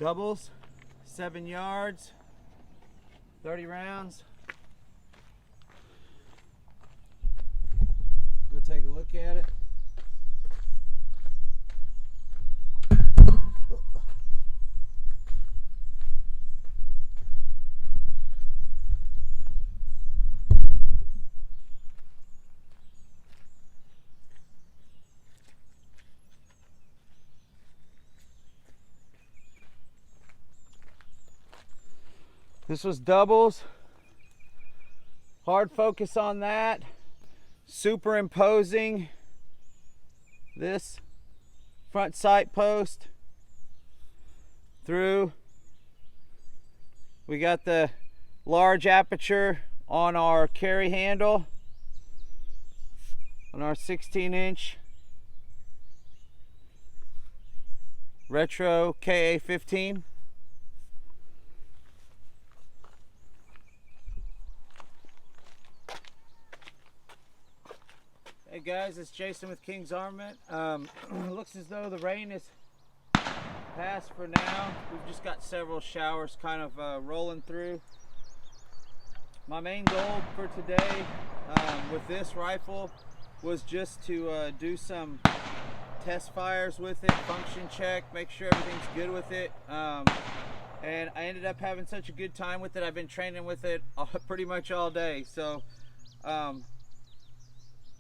Doubles, 7 yards, 30 rounds. Go take a look at it. This was doubles. Hard focus on that. Superimposing this front sight post through. We got the large aperture on our carry handle on our 16-inch retro KA-15. Hey guys, it's Jason with King's Armament. Looks as though the rain is past for now. We've just got several showers kind of rolling through. My main goal for today with this rifle was just to do some test fires with it, function check, make sure everything's good with it. And I ended up having such a good time with it. I've been training with it pretty much all day. So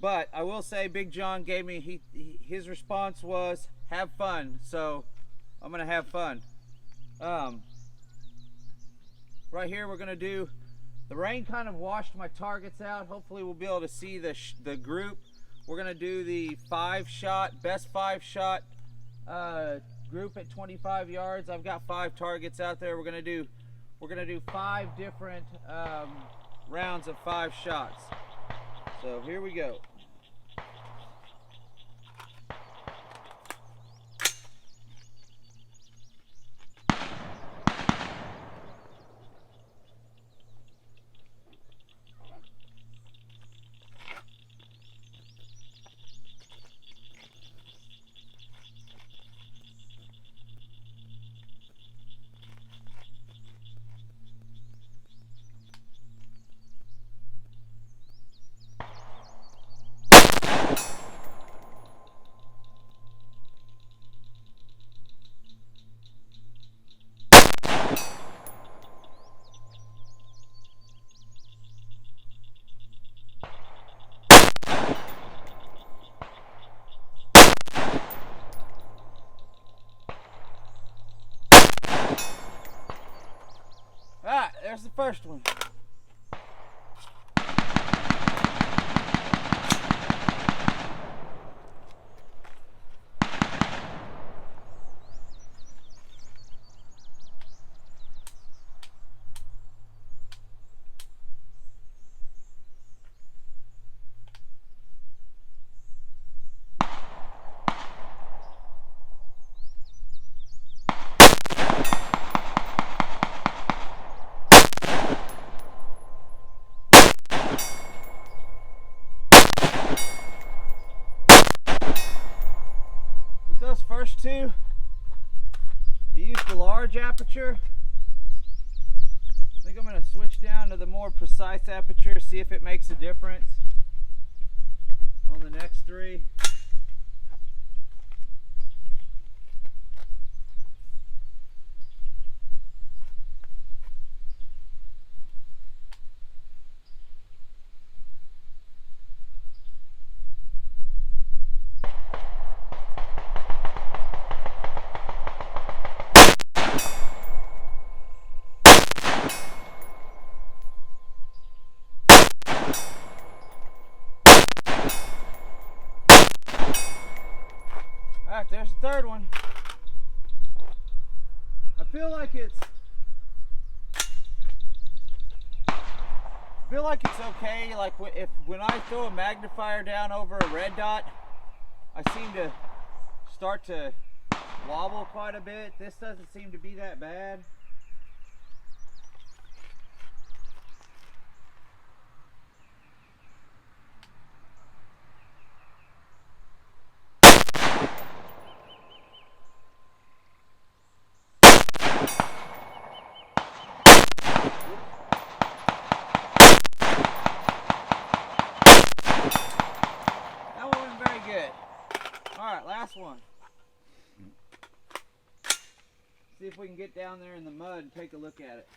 but I will say Big John gave me, his response was, have fun. So I'm gonna have fun. Right here we're gonna do, the rain kind of washed my targets out. Hopefully we'll be able to see the group. We're gonna do the 5-shot, best 5-shot group at 25 yards. I've got 5 targets out there. We're gonna do 5 different rounds of 5 shots. So here we go. Alright, there's the first one. Those first two, I used the large aperture. I think I'm going to switch down to the more precise aperture, see if it makes a difference on the next 3. Alright, there's the third one. I feel like it's okay. Like when I throw a magnifier down over a red dot, I seem to start to wobble quite a bit. This doesn't seem to be that bad. see if we can get down there in the mud and take a look at it.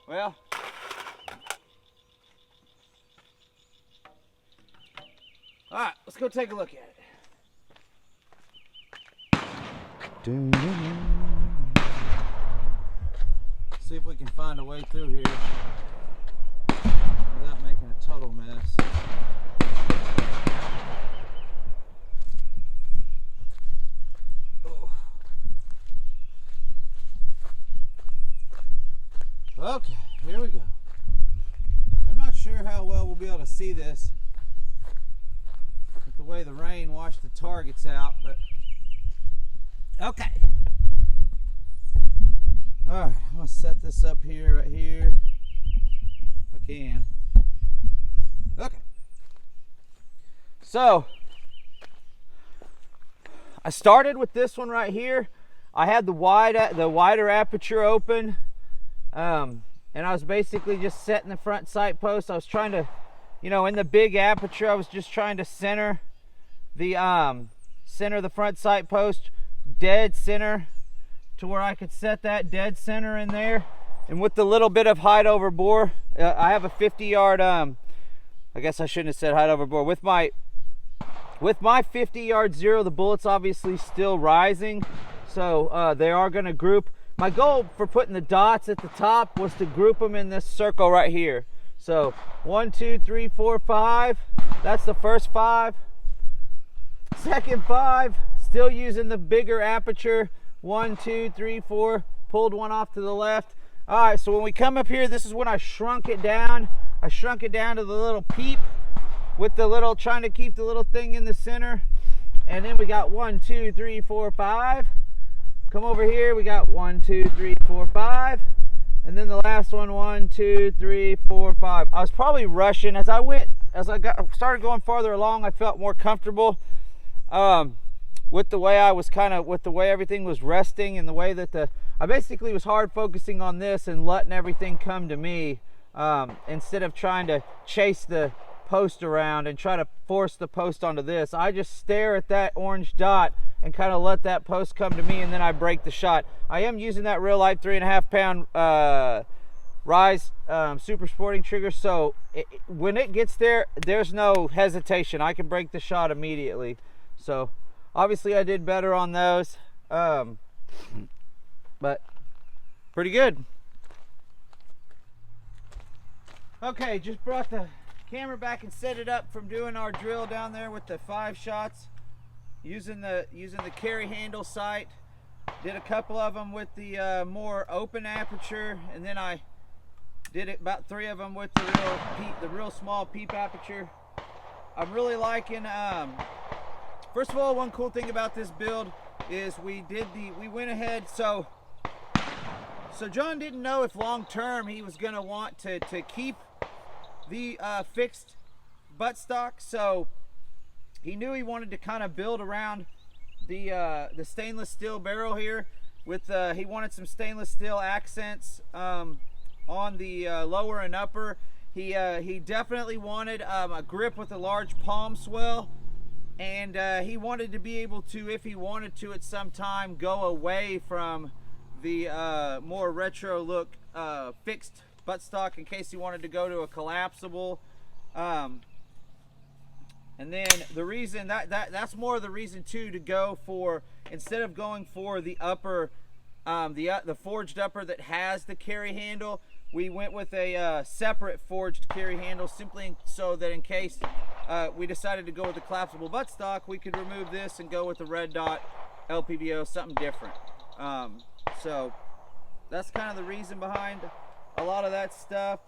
Well, all right, let's go take a look at it. See if we can find a way through here without making a total mess. Oh. Okay, here we go. I'm not sure how well we'll be able to see this with the way the rain washed the targets out, but okay. Alright, I'm going to set this up here, right here, if I can. Okay. So, I started with this one right here. I had the wider aperture open, and I was basically just setting the front sight post. I was trying to, you know, in the big aperture, I was just trying to center the front sight post dead center to where I could set that dead center in there. And with the little bit of height over bore, I have a 50-yard, I guess I shouldn't have said height over bore. With my 50-yard zero, the bullet's obviously still rising, so they are going to group. My goal for putting the dots at the top was to group them in this circle right here. So 1, 2, 3, 4, 5. That's the first 5. Second 5, still using the bigger aperture. 1, 2, 3, 4. Pulled one off to the left. All right, so when we come up here, this is when I shrunk it down. I shrunk it down to the little peep with the little, trying to keep the little thing in the center. And then we got 1, 2, 3, 4, 5. Come over here, we got 1, 2, 3, 4, 5. And then the last one, 1, 2, 3, 4, 5. I was probably rushing as I started going farther along. I felt more comfortable with the way I was with the way everything was resting, and the way that I basically was hard focusing on this and letting everything come to me, instead of trying to chase the post around and try to force the post onto this. I just stare at that orange dot and kind of let that post come to me, and then I break the shot. I am using that real light 3.5 pound Rise super sporting trigger, so when it gets there, there's no hesitation. I can break the shot immediately. So obviously I did better on those, but pretty good. Okay, just brought the camera back and set it up from doing our drill down there with the 5 shots using the carry handle sight. Did a couple of them with the more open aperture, and then I did about 3 of them with the real small peep aperture. I'm really liking, first of all, one cool thing about this build is we went ahead, so John didn't know if long term he was gonna want to keep the fixed buttstock, so he knew he wanted to kind of build around the stainless steel barrel here with he wanted some stainless steel accents on the lower and upper. He definitely wanted a grip with a large palm swell, and he wanted to be able to, if he wanted to at some time, go away from the more retro look fixed buttstock in case he wanted to go to a collapsible. And then the reason that's more of the reason too, to go for, instead of going for the upper, the forged upper that has the carry handle, we went with a separate forged carry handle, simply so that in case we decided to go with the collapsible buttstock, we could remove this and go with the red dot LPVO, something different. So that's kind of the reason behind a lot of that stuff.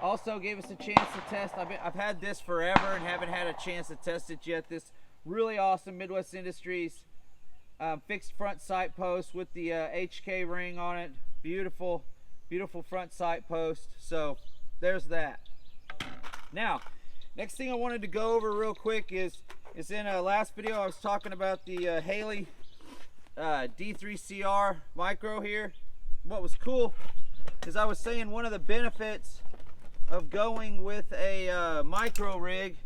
Also gave us a chance to test. I've had this forever and haven't had a chance to test it yet. This really awesome Midwest Industries fixed front sight post with the HK ring on it. Beautiful, beautiful front sight post. So there's that. Now, next thing I wanted to go over real quick is is in a last video I was talking about the Haley D3CR micro here. What was cool is I was saying one of the benefits of going with a micro rig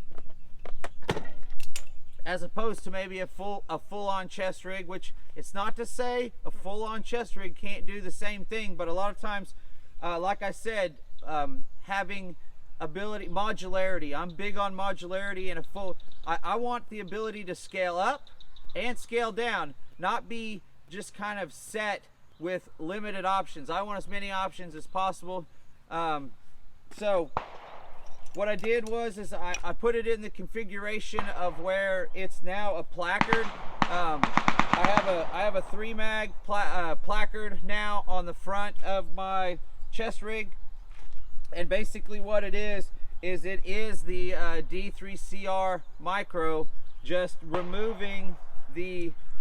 as opposed to maybe a full-on chest rig, which it's not to say a full-on chest rig can't do the same thing, but a lot of times, like I said, having ability, modularity. I'm big on modularity and I want the ability to scale up and scale down, not be just kind of set with limited options. I want as many options as possible. So what I did was I put it in the configuration of where it's now a placard. I have a 3-mag placard now on the front of my chest rig, and basically what it is it is the D3CR micro, just removing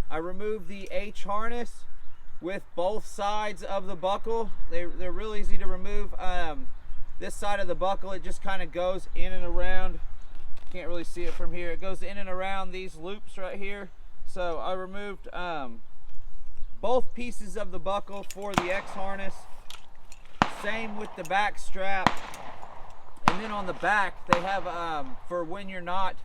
I removed the H harness with both sides of the buckle. They're real easy to remove. This side of the buckle, it just kind of goes in and around. Can't really see it from here. It goes in and around these loops right here. So I removed both pieces of the buckle for the X harness. Same with the back strap. And then on the back, they have, for when you're not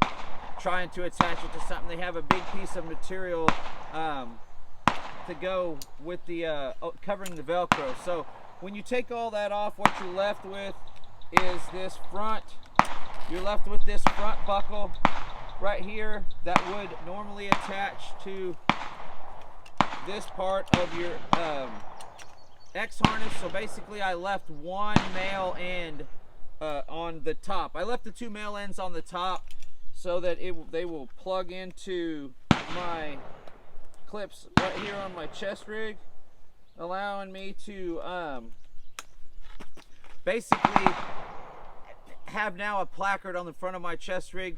trying to attach it to something, they have a big piece of material to go with the covering the Velcro. So when you take all that off, what you're left with is this front. You're left with this front buckle right here that would normally attach to this part of your X harness. So basically I left one male end on the top. I left the 2 male ends on the top so that they will plug into my clips right here on my chest rig, allowing me to basically have now a placard on the front of my chest rig.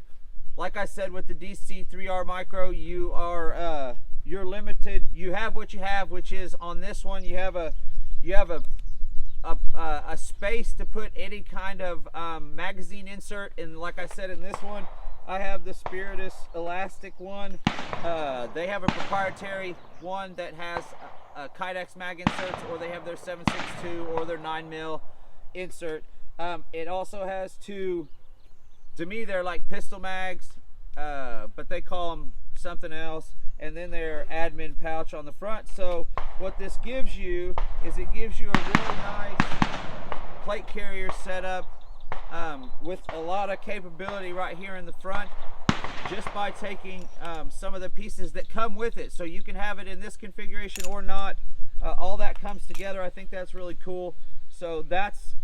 Like I said, with the D3CR micro, you're limited. You have what you have, which is on this one you have a space to put any kind of magazine insert. And like I said, in this one I have the Spiritus elastic one. They have a proprietary one that has Kydex mag inserts, or they have their 7.62 or their 9mm insert. It also has two, to me they're like pistol mags, but they call them something else, and then their admin pouch on the front. So what this gives you is it gives you a really nice plate carrier setup with a lot of capability right here in the front, just by taking some of the pieces that come with it. So you can have it in this configuration or not. All that comes together. I think that's really cool. So that's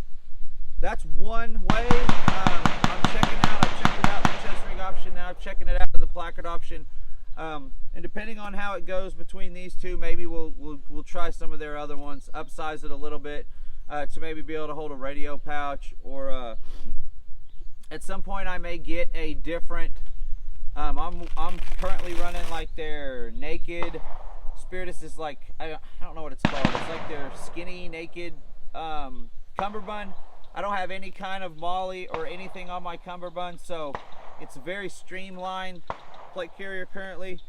one way. I'm checking out. I've checked it out the chest rig option. Now I'm checking it out the placard option. And depending on how it goes between these two, maybe we'll try some of their other ones, upsize it a little bit to maybe be able to hold a radio pouch, or at some point I may get a different. I'm currently running like their naked. Spiritus is like, I don't know what it's called. It's like their skinny naked cummerbund. I don't have any kind of molly or anything on my cummerbund, so it's a very streamlined plate carrier currently.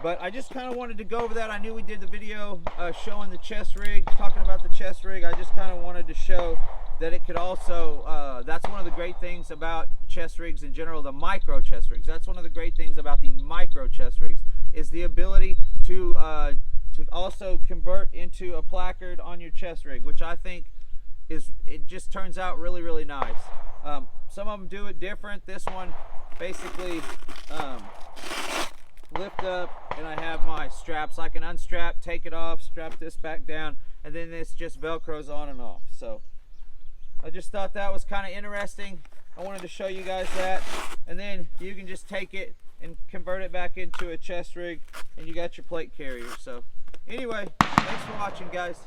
But I just kind of wanted to go over that. I knew we did the video showing the chest rig, talking about the chest rig. I just kind of wanted to show that it could also, that's one of the great things about chest rigs in general, the micro chest rigs. That's one of the great things about the micro chest rigs, is the ability to also convert into a placard on your chest rig, which I think it just turns out really, really nice. Some of them do it different. This one basically lift up, and I have my straps. I can unstrap, take it off, strap this back down, and then this just velcros on and off. So I just thought that was kind of interesting. I wanted to show you guys that, and then you can just take it and convert it back into a chest rig, and you got your plate carrier. So anyway, thanks for watching, guys.